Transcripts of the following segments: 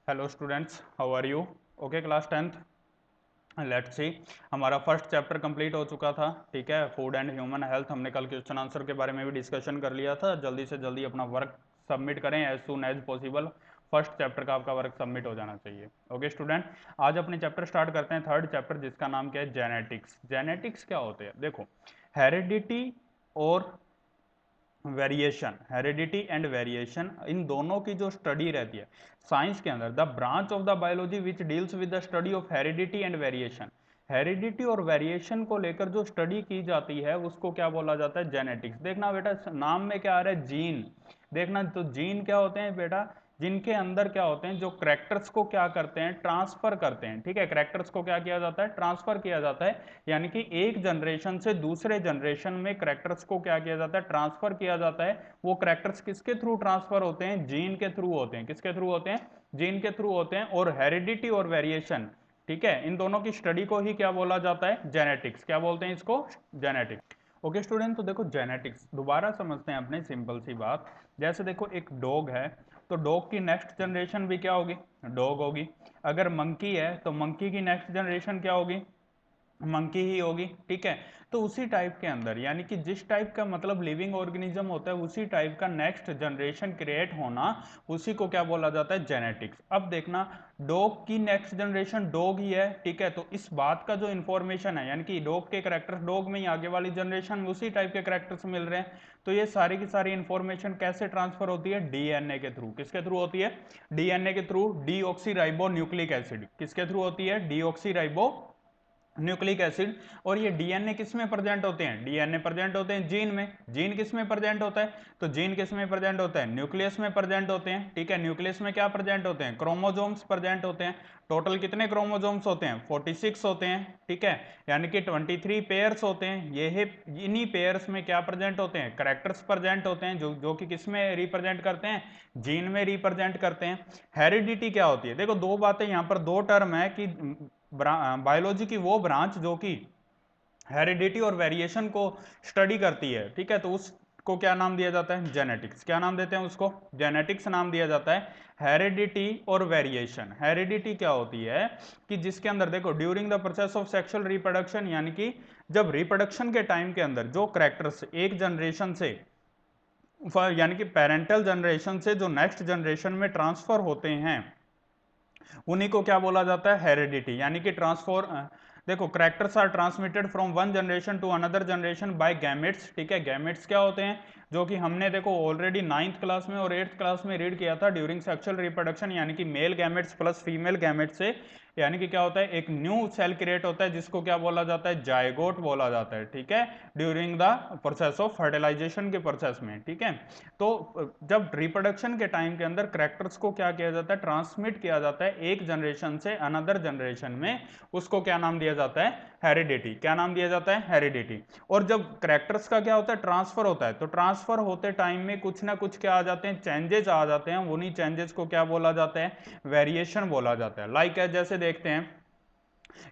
Hello students, how are you? Okay, class 10th, let's see. हमारा first chapter complete हो चुका था। ठीक है, फूड एंड ह्यूमन हेल्थ। हमने कल क्वेश्चन आंसर के बारे में भी डिस्कशन कर लिया था। जल्दी से जल्दी अपना वर्क सबमिट करें as soon as possible. First chapter का आपका वर्क सबमिट हो जाना चाहिए। ओके स्टूडेंट, आज अपने चैप्टर स्टार्ट करते हैं, थर्ड चैप्टर, जिसका नाम क्या है? जेनेटिक्स। जेनेटिक्स क्या होते हैं? देखो, हेरिडिटी और वेरिएशन, हेरिडिटी एंड वेरिएशन, इन दोनों की जो स्टडी रहती है साइंस के अंदर, the branch of the biology which deals with the study of heredity and variation, heredity और वेरिएशन को लेकर जो स्टडी की जाती है उसको क्या बोला जाता है? जेनेटिक्स। देखना बेटा, नाम में क्या आ रहा है? जीन। देखना, तो जीन क्या होते हैं बेटा? जिनके अंदर क्या होते हैं, जो करैक्टर्स को क्या करते हैं? ट्रांसफर करते हैं। ठीक है, करैक्टर्स को क्या किया जाता है? ट्रांसफर किया जाता है। यानी कि एक जनरेशन से दूसरे जनरेशन में करैक्टर्स को क्या किया जाता है? ट्रांसफर किया जाता है। वो करैक्टर्स किसके थ्रू ट्रांसफर होते हैं? जीन के थ्रू होते हैं। किसके थ्रू होते हैं? जीन के थ्रू होते हैं। और हेरिडिटी और वेरिएशन, ठीक है, इन दोनों की स्टडी को ही क्या बोला जाता है? जेनेटिक्स। क्या बोलते हैं इसको? जेनेटिक्स। ओके स्टूडेंट, तो देखो जेनेटिक्स दोबारा समझते हैं अपने, सिंपल सी बात। जैसे देखो, एक डॉग है, तो डॉग की नेक्स्ट जनरेशन भी क्या होगी? डॉग होगी। अगर मंकी है तो मंकी की नेक्स्ट जनरेशन क्या होगी? मंकी ही होगी। ठीक है, तो उसी टाइप के अंदर, यानी कि जिस टाइप का मतलब लिविंग ऑर्गेनिज्म होता है, उसी टाइप का नेक्स्ट जनरेशन क्रिएट होना, उसी को क्या बोला जाता है? जेनेटिक्स। अब देखना, डॉग की नेक्स्ट जनरेशन डॉग ही है। ठीक है, तो इस बात का जो इन्फॉर्मेशन है, यानी कि डॉग के करेक्टर्स डॉग में ही, आगे वाली जनरेशन में उसी टाइप के करेक्टर्स मिल रहे हैं, तो ये सारी की सारी इंफॉर्मेशन कैसे ट्रांसफर होती है? डीएनए के थ्रू। किसके थ्रू होती है? डीएनए के through. Deoxy ribo nucleic acid किसके थ्रू होती है? Deoxy ribo nucleic acid. और ये डीएनए किस में प्रेजेंट होते हैं? डीएनए प्रेजेंट होते हैं जीन में। जीन किस में प्रेजेंट होता है? तो जीन किस में प्रेजेंट होता है? न्यूक्लियस में प्रेजेंट होते हैं। ठीक है, न्यूक्लियस में क्या प्रेजेंट होते हैं? क्रोमोजोम्स प्रेजेंट होते हैं। टोटल कितने क्रोमोजोम्स होते हैं? 46 होते हैं। ठीक है, यानी कि 23 पेयर्स होते हैं। ये इन्हीं पेयर्स में क्या प्रेजेंट होते हैं? करैक्टर्स प्रेजेंट होते हैं, जो कि किस में रिप्रेजेंट करते हैं? जीन में रिप्रेजेंट करते हैं। हेरिडिटी क्या होती है? देखो, दो बातें यहाँ पर, दो टर्म है कि बायोलॉजी की वो ब्रांच जो कि हेरिडिटी और वेरिएशन को स्टडी करती है। ठीक है, तो उसको क्या नाम दिया जाता है? जेनेटिक्स। क्या नाम देते हैं उसको? जेनेटिक्स नाम दिया जाता है। हेरिडिटी और वेरिएशन, हेरिडिटी क्या होती है कि जिसके अंदर देखो, during the process of sexual reproduction, यानी कि जब रिप्रोडक्शन के टाइम के अंदर जो करैक्टर्स एक जनरेशन से, यानी कि पेरेंटल जनरेशन से जो नेक्स्ट जनरेशन में ट्रांसफर होते हैं, उन्हीं को क्या बोला जाता है? हेरिडिटी। यानी कि ट्रांसफॉर देखो, characters are transmitted from one generation to another generation by gametes. ठीक है, गैमेट्स क्या होते हैं? जो कि हमने देखो ऑलरेडी 9th क्लास में और 8th क्लास में रीड किया था, ड्यूरिंग सेक्सुअल रिप्रोडक्शन, यानी कि male gametes plus female gametes से, यानी कि क्या होता है? एक न्यू सेल क्रिएट होता है, जिसको क्या बोला जाता है? जायगोट बोला जाता है। ठीक है, during the process of fertilization के प्रोसेस में। ठीक है, तो जब रिप्रोडक्शन के टाइम के अंदर करैक्टर्स को क्या किया जाता है? ट्रांसमिट किया जाता है एक जनरेशन से अनदर जनरेशन में, उसको क्या नाम दिया जाता है? हेरिडिटी। क्या नाम दिया जाता है? हेरिडिटी। और जब करैक्टर्स का क्या होता है? ट्रांसफर होता है, तो ट्रांसफर होते टाइम में कुछ ना कुछ क्या आ जाते हैं? चेंजेस आ जाते हैं। उन्हीं चेंजेस को क्या बोला जाता है? वेरिएशन बोला जाता है। लाइक जैसे देखते हैं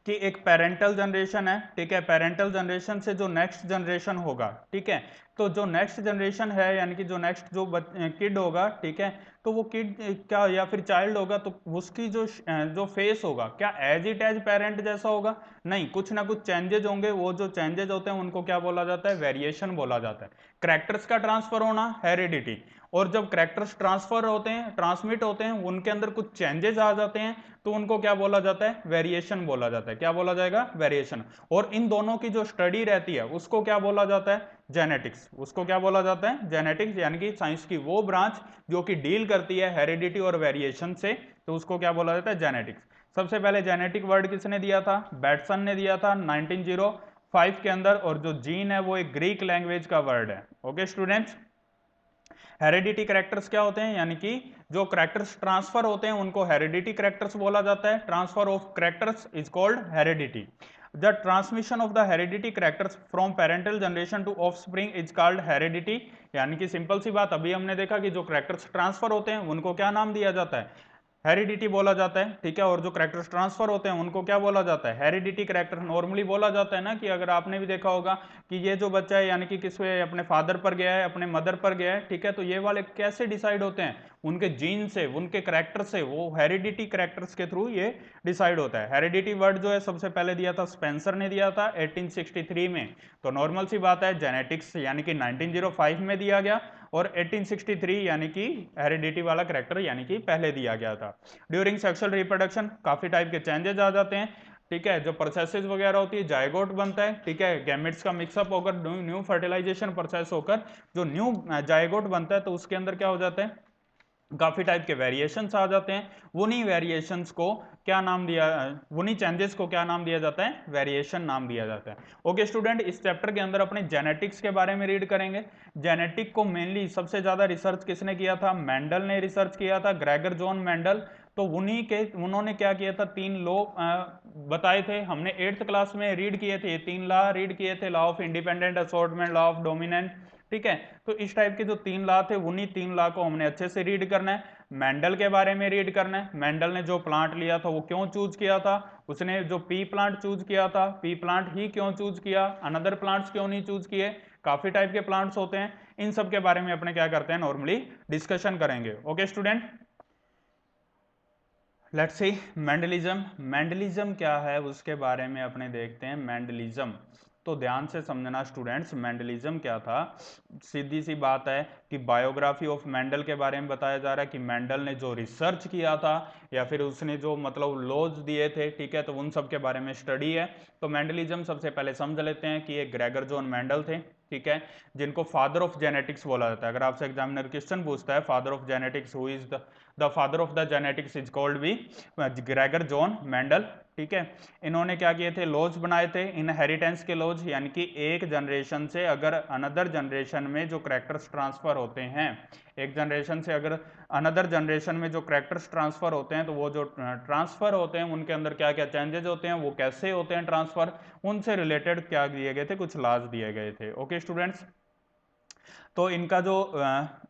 कि एक पेरेंटल जनरेशन है। ठीक है, पेरेंटल जनरेशन से जो नेक्स्ट जनरेशन होगा, ठीक है, तो जो नेक्स्ट जनरेशन है, यानी कि जो नेक्स्ट जो किड होगा, ठीक है, तो वो किड क्या, या फिर चाइल्ड होगा, तो उसकी जो फेस होगा, क्या एज इट एज पेरेंट जैसा होगा? नहीं, कुछ ना कुछ चेंजेस होंगे। वो जो चेंजेस होते हैं उनको क्या बोला जाता है? वेरिएशन बोला जाता है। करैक्टर्स का ट्रांसफर होना, हेरिडिटी। और जब करैक्टर्स ट्रांसफर होते हैं, ट्रांसमिट होते हैं, उनके अंदर कुछ चेंजेस आ जाते हैं, तो उनको क्या बोला जाता है? वेरिएशन बोला जाता है। क्या बोला जाएगा? वेरिएशन। और इन दोनों की जो स्टडी रहती है उसको क्या बोला जाता है? जेनेटिक्स। उसको क्या बोला जाता है? जेनेटिक्स, यानी कि साइंस की वो ब्रांच जो कि डील करती है हेरिडिटी और वेरिएशन से, तो उसको क्या बोला जाता है? जेनेटिक्स। सबसे पहले जेनेटिक वर्ड किसने दिया था? बैटसन ने दिया था 1905 के अंदर। और जो जीन है वो एक ग्रीक लैंग्वेज का वर्ड है। ओके स्टूडेंट्स, हेरिडिटी करैक्टर्स क्या होते हैं? यानी कि जो करैक्टर्स ट्रांसफर होते हैं उनको हेरिडिटी करैक्टर्स बोला जाता है। Transfer of characters is called heredity. The transmission of the heredity characters from parental generation to offspring is called heredity. यानी कि सिंपल सी बात, अभी हमने देखा कि जो करैक्टर्स ट्रांसफर होते हैं उनको क्या नाम दिया जाता है? हेरिडिटी बोला जाता है। ठीक है, और जो करैक्टर्स ट्रांसफर होते हैं उनको क्या बोला जाता है? Heredity character. नॉर्मली बोला जाता है ना, कि अगर आपने भी देखा होगा कि ये जो बच्चा है, यानी कि किस पे, अपने फादर पर गया है, अपने मदर पर गया है, ठीक है, तो ये वाले कैसे डिसाइड होते हैं? उनके जीन से, उनके करेक्टर से, वो हेरिडिटी करेक्टर्स के थ्रू ये डिसाइड होता है। हेरिडिटी वर्ड जो है सबसे पहले दिया था स्पेंसर ने दिया था 1863 में। तो नॉर्मल सी बात है, जेनेटिक्स यानी कि 1905 में दिया गया और 1863 यानी कि हेरिडिटी वाला करेक्टर यानी कि पहले दिया गया था। ड्यूरिंग सेक्सुअल रिप्रोडक्शन काफी टाइप के चेंजेस आ जाते हैं, ठीक है, जो प्रोसेसेस वगैरह होती है, जायगोट बनता है, ठीक है, गैमेट्स का मिक्सअप होकर न्यू फर्टिलाइजेशन प्रोसेस होकर जो न्यू जायगोट बनता है, तो उसके अंदर क्या हो जाता है, काफी टाइप के वेरिएशंस आ जाते हैं। उन्हीं वेरिएशंस को क्या नाम दिया, उन्हीं चेंजेस को क्या नाम दिया जाता है, वेरिएशन नाम दिया जाता है। ओके स्टूडेंट, इस चैप्टर के अंदर अपने जेनेटिक्स के बारे में रीड करेंगे। जेनेटिक को मेनली सबसे ज्यादा रिसर्च किसने किया था, मेंडल ने रिसर्च किया था, ग्रेगर जॉन मेंडल। तो उन्होंने क्या किया था, 3 लॉ बताए थे, हमने 8th क्लास में रीड किए थे, 3 लॉ रीड किए थे, law of independent assortment, law of dominant, ठीक है। तो इस टाइप के जो 3 लॉ थे, उन्हीं 3 लॉ को हमने अच्छे से रीड करना है। मेंडल के बारे में रीड करना है, मेंडल ने जो प्लांट लिया था वो क्यों चूज किया था, उसने जो पी प्लांट चूज किया था, पी प्लांट ही क्यों चूज किया, अनदर प्लांट्स क्यों नहीं चूज किए, काफी टाइप के प्लांट्स होते हैं, इन सब के बारे में अपने क्या करते हैं, नॉर्मली डिस्कशन करेंगे। Okay student, let's see Mendelism. Mendelism क्या है उसके बारे में अपने देखते हैं। मेंडलिज्म तो ध्यान से समझना स्टूडेंट्स, मेंडलिज्म क्या था, सीधी सी बात है कि बायोग्राफी ऑफ मेंडल के बारे में बताया जा रहा है कि मेंडल ने जो रिसर्च किया था या फिर उसने जो मतलब लॉज दिए थे, ठीक है, तो उन सब के बारे में स्टडी है। तो मेंडलिज्म सबसे पहले समझ लेते हैं कि ये ग्रेगर जॉन मेंडल थे, ठीक है, जिनको फादर ऑफ जेनेटिक्स बोला जाता है। अगर आपसे एग्जामिनर क्वेश्चन पूछता है father of genetics, who is the father of the genetics is called be Gregor John Mendel, ठीक है। इन्होंने क्या किए थे, लॉज बनाए थे, इनहेरिटेंस के लॉज, यानी कि एक जनरेशन से अगर अनदर जनरेशन में जो करेक्टर्स ट्रांसफर होते हैं, एक जनरेशन से अगर अनदर जनरेशन में जो करेक्टर्स ट्रांसफर होते हैं, तो वो जो ट्रांसफर होते हैं उनके अंदर क्या क्या चेंजेस होते हैं, वो कैसे होते हैं ट्रांसफर, उनसे रिलेटेड क्या दिए गए थे, कुछ लॉज दिए गए थे। ओके स्टूडेंट्स, तो इनका जो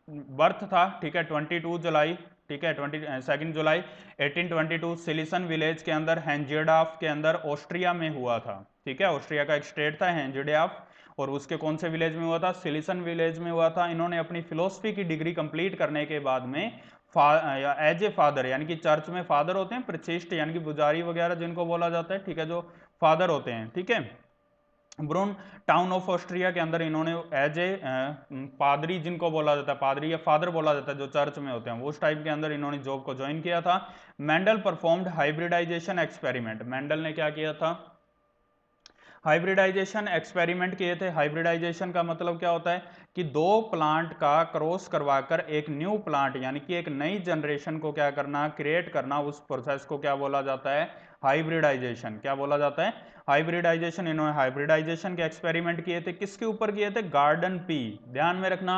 बर्थ था, ठीक है, 22 जुलाई, ठीक है, 22 जुलाई 1822 सिलिसन विलेज के अंदर हैंजियडाफ के अंदर ऑस्ट्रिया में हुआ था, ठीक है, ऑस्ट्रिया का एक स्टेट था हैंजियडाफ, और उसके कौन से विलेज में हुआ था, सिलिसन विलेज में हुआ था। इन्होंने अपनी फिलोसफी की डिग्री कंप्लीट करने के बाद में एज ए फादर, यानी कि चर्च में फादर होते हैं, प्रीचिस्ट यानी कि पुजारी वगैरह जिनको बोला जाता है, ठीक है, जो फादर होते हैं, ठीक है, ब्रून टाउन ऑफ ऑस्ट्रिया के अंदर इन्होंने एज ए पादरी जिनको बोला जाता है, पादरी या फादर बोला जाता है जो चर्च में होते हैं, उस टाइप के अंदर इन्होंने जॉब को ज्वाइन किया था। Mendel performed hybridization experiment, Mendel ने क्या किया था, हाइब्रिडाइजेशन एक्सपेरिमेंट किए थे। हाइब्रिडाइजेशन का मतलब क्या होता है कि दो प्लांट का क्रॉस करवाकर एक न्यू प्लांट यानी कि एक नई जनरेशन को क्या करना, क्रिएट करना, उस प्रोसेस को क्या बोला जाता है, हाइब्रिडाइजेशन। क्या बोला जाता है, हाइब्रिडाइजेशन। इन्होंने हाइब्रिडाइजेशन के एक्सपेरिमेंट किए थे, किसके ऊपर किए थे, गार्डन पी। ध्यान में रखना,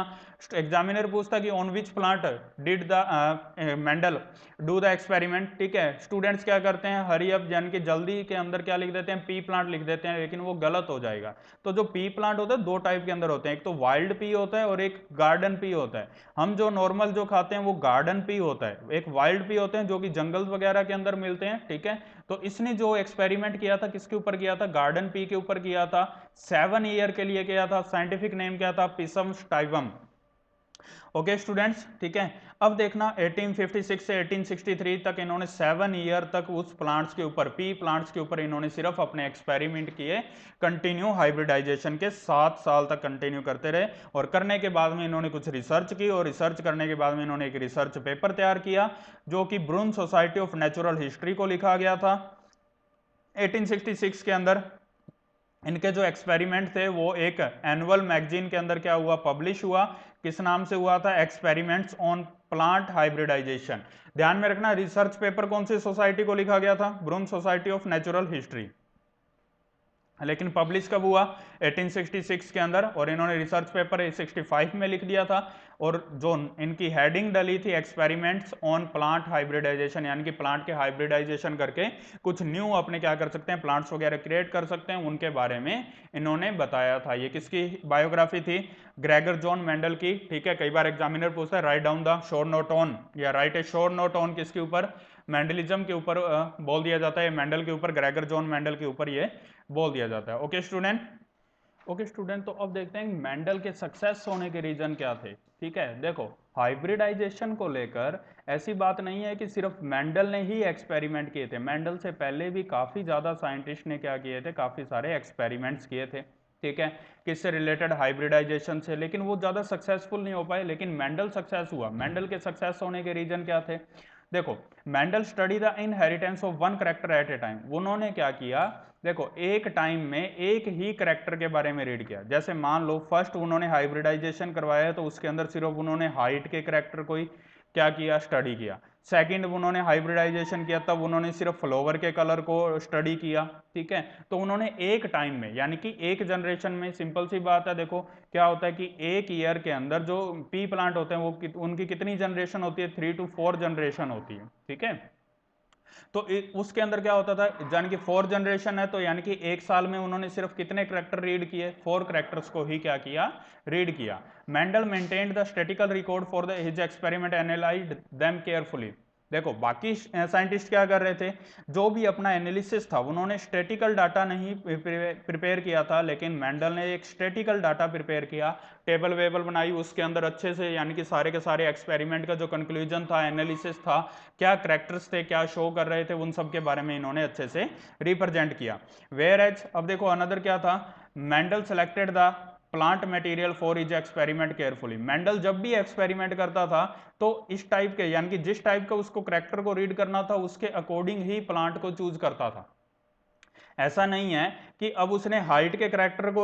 एग्जामिनर पूछता कि on which plant did the Mendel do the experiment, ठीक है। स्टूडेंट्स क्या करते हैं, हरी अप यानी कि जल्दी के अंदर क्या लिख देते हैं, पी प्लांट लिख देते हैं, लेकिन वो गलत हो जाएगा। तो जो पी प्लांट होता है दो टाइप के अंदर होते हैं, एक तो वाइल्ड पी होता है और एक गार्डन पी होता है। हम जो नॉर्मल जो खाते हैं वो गार्डन पी होता है, एक वाइल्ड पी होते हैं जो कि जंगल वगैरह के अंदर मिलते हैं, ठीक है। तो इसने जो एक्सपेरिमेंट किया था किसके ऊपर किया था, गार्डन पी के ऊपर किया था, 7 ईयर के लिए किया था। साइंटिफिक नेम क्या था, पिसम स्टाइवम। ओके स्टूडेंट्स, ठीक है। अब देखना 1856 से 1863 तक इन्होंने 7 ईयर तक उस प्लांट्स के ऊपर, पी प्लांट्स के ऊपर इन्होंने सिर्फ अपने एक्सपेरिमेंट किए, कंटिन्यू हाइब्रिडाइजेशन के 7 साल तक कंटिन्यू करते रहे। और करने के बाद में इन्होंने कुछ रिसर्च की, और रिसर्च करने के बाद में इन्होंने एक रिसर्च पेपर तैयार किया जो कि ब्रून सोसाइटी ऑफ नेचुरल हिस्ट्री को लिखा गया था 1866 के अंदर। इनके जो एक्सपेरिमेंट थे वो एक एनुअल मैगजीन के अंदर क्या हुआ, पब्लिश हुआ। किस नाम से हुआ था, एक्सपेरिमेंट्स ऑन प्लांट हाइब्रिडाइजेशन। ध्यान में रखना, रिसर्च पेपर कौन सी सोसाइटी को लिखा गया था, ब्रून सोसाइटी ऑफ नेचुरल हिस्ट्री, लेकिन पब्लिश कब हुआ, 1866 के अंदर। और इन्होंने रिसर्च पेपर 65 में लिख दिया था। और जो इनकी हेडिंग डली थी, एक्सपेरिमेंट्स ऑन प्लांट हाइब्रिडाइजेशन, यानी कि प्लांट के हाइब्रिडाइजेशन करके कुछ न्यू अपने क्या कर सकते हैं, प्लांट्स वगैरह क्रिएट कर सकते हैं, उनके बारे में इन्होंने बताया था। ये किसकी बायोग्राफी थी, ग्रेगर जॉन मेंडल की, ठीक है। कई बार एग्जामिनर पूछता है write down the short note on, या write a short note on, किसके ऊपर, मेंडलिज्म के ऊपर बोल दिया जाता है, मेंडल के ऊपर, ग्रेगर जॉन मेंडल के ऊपर ये बोल दिया जाता है। ओके स्टूडेंट, ओके स्टूडेंट, तो अब देखते हैं मेंडल के सक्सेस होने के रीजन क्या थे, ठीक है। देखो, हाइब्रिडाइजेशन को लेकर ऐसी बात नहीं है कि सिर्फ मेंडल ने ही एक्सपेरिमेंट किए थे, मेंडल से पहले भी काफ़ी ज़्यादा साइंटिस्ट ने क्या किए थे, काफ़ी सारे एक्सपेरिमेंट्स किए थे, ठीक है, किससे रिलेटेड, हाइब्रिडाइजेशन से, लेकिन वो ज़्यादा सक्सेसफुल नहीं हो पाए, लेकिन मेंडल सक्सेस हुआ। मेंडल के सक्सेस होने के रीजन क्या थे, देखो, Mendel study the inheritance of one character eight A time. उन्होंने क्या किया, देखो, एक टाइम में एक ही करेक्टर के बारे में रीड किया। जैसे मान लो फर्स्ट उन्होंने हाइब्रिडाइजेशन करवाया है, तो उसके अंदर सिर्फ उन्होंने हाइट के करेक्टर को ही क्या किया, स्टडी किया। सेकंड उन्होंने हाइब्रिडाइजेशन किया, तब उन्होंने सिर्फ फ्लावर के कलर को स्टडी किया, ठीक है। तो उन्होंने एक टाइम में, यानी कि एक जनरेशन में, सिंपल सी बात है, देखो क्या होता है कि एक ईयर के अंदर जो पी प्लांट होते हैं वो उनकी कितनी जनरेशन होती है, 3 to 4 जनरेशन होती है, ठीक है। तो उसके अंदर क्या होता था, यानी कि 4 जनरेशन है, तो यानी कि एक साल में उन्होंने सिर्फ कितने करेक्टर रीड किए, 4 करेक्टर्स को ही क्या किया, रीड किया। Mendel maintained the statistical record for the his experiment, analysed them carefully. देखो बाकी साइंटिस्ट क्या कर रहे थे, जो भी अपना एनालिसिस था उन्होंने स्टैटिकल डाटा नहीं प्रिपेयर किया था, लेकिन मेंडल ने एक स्टैटिकल डाटा प्रिपेयर किया, टेबल वेबल बनाई, उसके अंदर अच्छे से, यानी कि सारे के सारे एक्सपेरिमेंट का जो कंक्लूजन था, एनालिसिस था, क्या करेक्टर्स थे, क्या शो कर रहे थे, उन सब के बारे में इन्होंने अच्छे से रिप्रेजेंट किया। वेयर एज, अब देखो अनदर क्या था, Mendel selected the plant material for is experiment carefully. Mendel जब भी एक्सपेरिमेंट करता था तो इस टाइप के, यानी कि जिस टाइप का उसको करेक्टर को रीड करना था उसके अकॉर्डिंग ही प्लांट को चूज करता था। ऐसा नहीं है कि अब उसने हाइट के करेक्टर को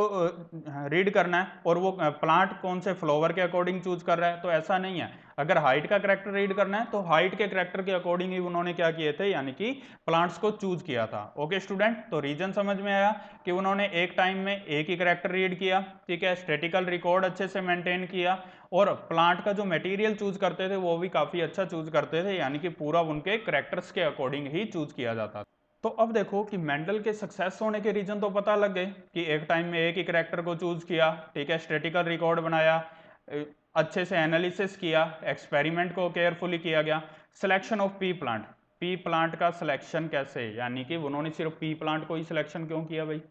रीड करना है और वो प्लांट कौन से फ्लावर के अकॉर्डिंग चूज कर रहा है, तो ऐसा नहीं है। अगर हाइट का करेक्टर रीड करना है तो हाइट के करेक्टर के अकॉर्डिंग ही उन्होंने क्या किए थे, यानी कि प्लांट्स को चूज किया था। ओके स्टूडेंट, तो रीजन समझ में आया कि उन्होंने एक टाइम में एक ही करेक्टर रीड किया, ठीक है, स्टैटिकल रिकॉर्ड अच्छे से मेंटेन किया, और प्लांट का जो मटेरियल चूज करते थे वो भी काफी अच्छा चूज करते थे, यानी कि पूरा उनके करेक्टर्स के अकॉर्डिंग ही चूज किया जाता था। तो अब देखो कि मेंडल के सक्सेस होने के रीजन तो पता लग गए कि एक टाइम में एक ही करेक्टर को चूज किया, ठीक है, स्टैटिकल रिकॉर्ड बनाया, अच्छे से एनालिसिस किया, एक्सपेरिमेंट को केयरफुली किया गया। Selection of P plant, pea plant का सिलेक्शन कैसे, यानी कि उन्होंने सिर्फ पी प्लांट को ही सिलेक्शन क्यों किया भाई।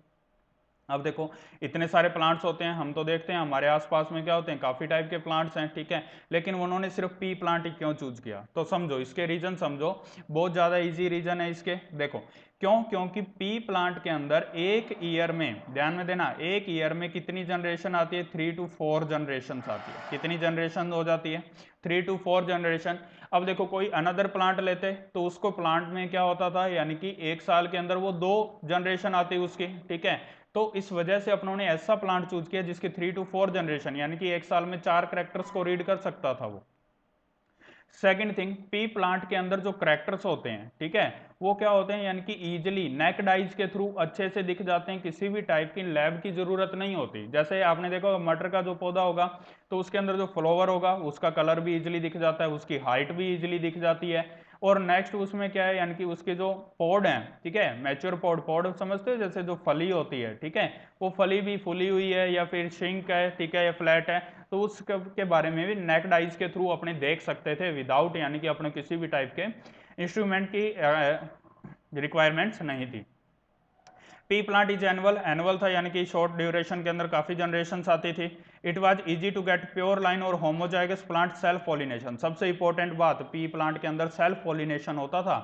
अब देखो इतने सारे प्लांट्स होते हैं, हम तो देखते हैं हमारे आसपास में क्या होते हैं, काफी टाइप के प्लांट्स हैं, ठीक है, लेकिन उन्होंने सिर्फ पी प्लांट ही क्यों चूज किया, तो समझो इसके रीजन समझो, बहुत ज्यादा इजी रीजन है इसके। देखो क्यों, क्योंकि पी प्लांट के अंदर एक ईयर में, ध्यान में देना, एक ईयर में कितनी जनरेशन आती है, 3 to 4 जनरेशन आती है। कितनी जनरेशन हो जाती है, 3 to 4 जनरेशन। अब देखो कोई अनदर प्लांट लेते तो उसको प्लांट में क्या होता था, यानी कि एक साल के अंदर वो 2 जनरेशन आती उसकी, ठीक है। तो इस वजह से अपनों ने ऐसा प्लांट चूज किया जिसकी 3 to 4 जनरेशन, यानी कि एक साल में 4 करेक्टर्स को रीड कर सकता था वो। सेकंड थिंग, पी प्लांट के अंदर जो करेक्टर्स होते हैं, ठीक है, वो क्या होते हैं, यानी कि इजिली नेक्ड आइज के थ्रू अच्छे से दिख जाते हैं, किसी भी टाइप की लैब की जरूरत नहीं होती। जैसे आपने देखा मटर का जो पौधा होगा तो उसके अंदर जो फ्लावर होगा उसका कलर भी इजिली दिख जाता है, उसकी हाइट भी इजिली दिख जाती है, और नेक्स्ट उसमें क्या है, यानी कि उसके जो पॉड हैं, ठीक है, मैच्योर पॉड, पॉड समझते हो जैसे जो फली होती है, ठीक है, वो फली भी फुली हुई है या फिर शिंक है, ठीक है, या फ्लैट है, तो उसके बारे में भी नेक्ड आइज के थ्रू अपने देख सकते थे विदाउट, यानी कि अपने किसी भी टाइप के इंस्ट्रूमेंट की रिक्वायरमेंट्स नहीं थी। P plant is annual, annual था, यानी कि शॉर्ट ड्यूरेशन के अंदर काफी जनरेशन आती थी। It was easy to get pure line और होमोजाइगस प्लांट सेल्फ पॉलिनेशन। सबसे इंपॉर्टेंट बात, पी प्लांट के अंदर सेल्फ पॉलिनेशन होता था।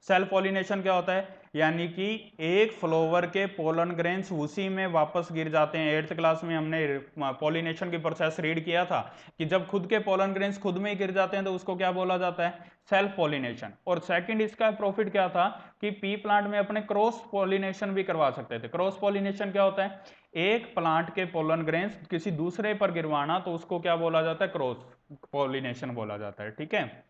सेल्फ पॉलिनेशन क्या होता है, यानी कि एक फ्लावर के पोलन ग्रेन्स उसी में वापस गिर जाते हैं। 8th क्लास में हमने पॉलिनेशन की प्रोसेस रीड किया था कि जब खुद के पोलन ग्रेन्स खुद में ही गिर जाते हैं तो उसको क्या बोला जाता है, सेल्फ पॉलिनेशन। और सेकंड इसका प्रॉफिट क्या था कि पी प्लांट में अपने क्रॉस पॉलिनेशन भी करवा सकते थे। क्रॉस पॉलिनेशन क्या होता है, एक प्लांट के पोलन ग्रेन्स किसी दूसरे पर गिरवाना, तो उसको क्या बोला जाता है, क्रॉस पॉलिनेशन बोला जाता है, ठीक है।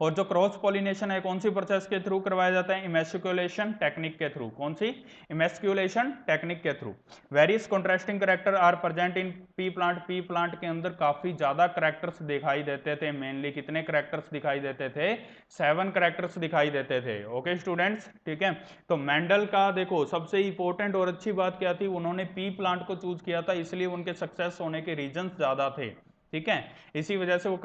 और जो क्रॉस पॉलिनेशन है कौन सी प्रोसेस के थ्रू करवाया जाता है, इमेस्कुलेशन टेक्निक के थ्रू। कौन सी, इमेस्कुलेशन टेक्निक के थ्रू। Various contrasting character are present in pea plant. Pea plant के अंदर काफी ज्यादा करेक्टर्स दिखाई देते थे। मेनली कितने करेक्टर्स दिखाई देते थे, 7 करेक्टर्स दिखाई देते थे। ओके स्टूडेंट्स, ठीक है। तो मेंडल का देखो सबसे इंपॉर्टेंट और अच्छी बात क्या थी, उन्होंने पी प्लांट को चूज किया था, इसलिए उनके सक्सेस होने के रीजन ज्यादा थे, ठीक है। इसी वजह से वो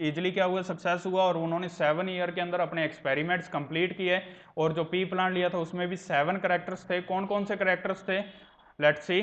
इजिली क्या हुआ, सक्सेस हुआ, और उन्होंने 7 ईयर के अंदर अपने एक्सपेरिमेंट्स कंप्लीट किए। और जो पी प्लांट लिया था उसमें भी 7 करेक्टर्स थे। कौन कौन से करेक्टर्स थे, लेट्स सी।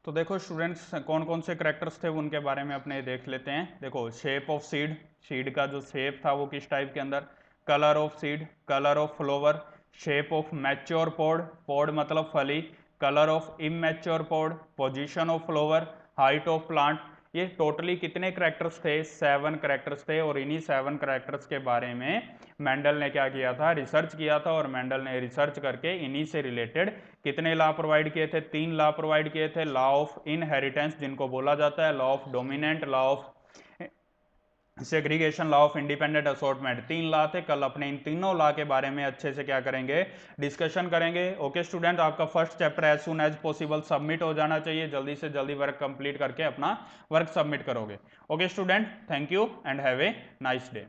तो देखो स्टूडेंट्स, कौन कौन से करेक्टर्स थे उनके बारे में अपने देख लेते हैं। देखो शेप ऑफ सीड, सीड का जो शेप था वो किस टाइप के अंदर, colour of seed, colour of flower, shape of mature pod, pod मतलब फली, colour of immature pod, position of flower, height of plant. ये टोटली कितने करेक्टर्स थे, 7 करेक्टर्स थे। और इन्हीं 7 करेक्टर्स के बारे में मेंडल ने क्या किया था, रिसर्च किया था। और मेंडल ने रिसर्च करके इन्हीं से रिलेटेड कितने लॉ प्रोवाइड किए थे, 3 लॉ प्रोवाइड किए थे। लॉ ऑफ इनहेरिटेंस जिनको बोला जाता है, law of dominant, law of segregation, law of independent assortment. 3 law थे। कल अपने इन तीनों लॉ के बारे में अच्छे से क्या करेंगे, डिस्कशन करेंगे। ओके स्टूडेंट, आपका first chapter as soon as possible submit हो जाना चाहिए। जल्दी से जल्दी वर्क कंप्लीट करके अपना वर्क सबमिट करोगे। Okay student, thank you and have a nice day.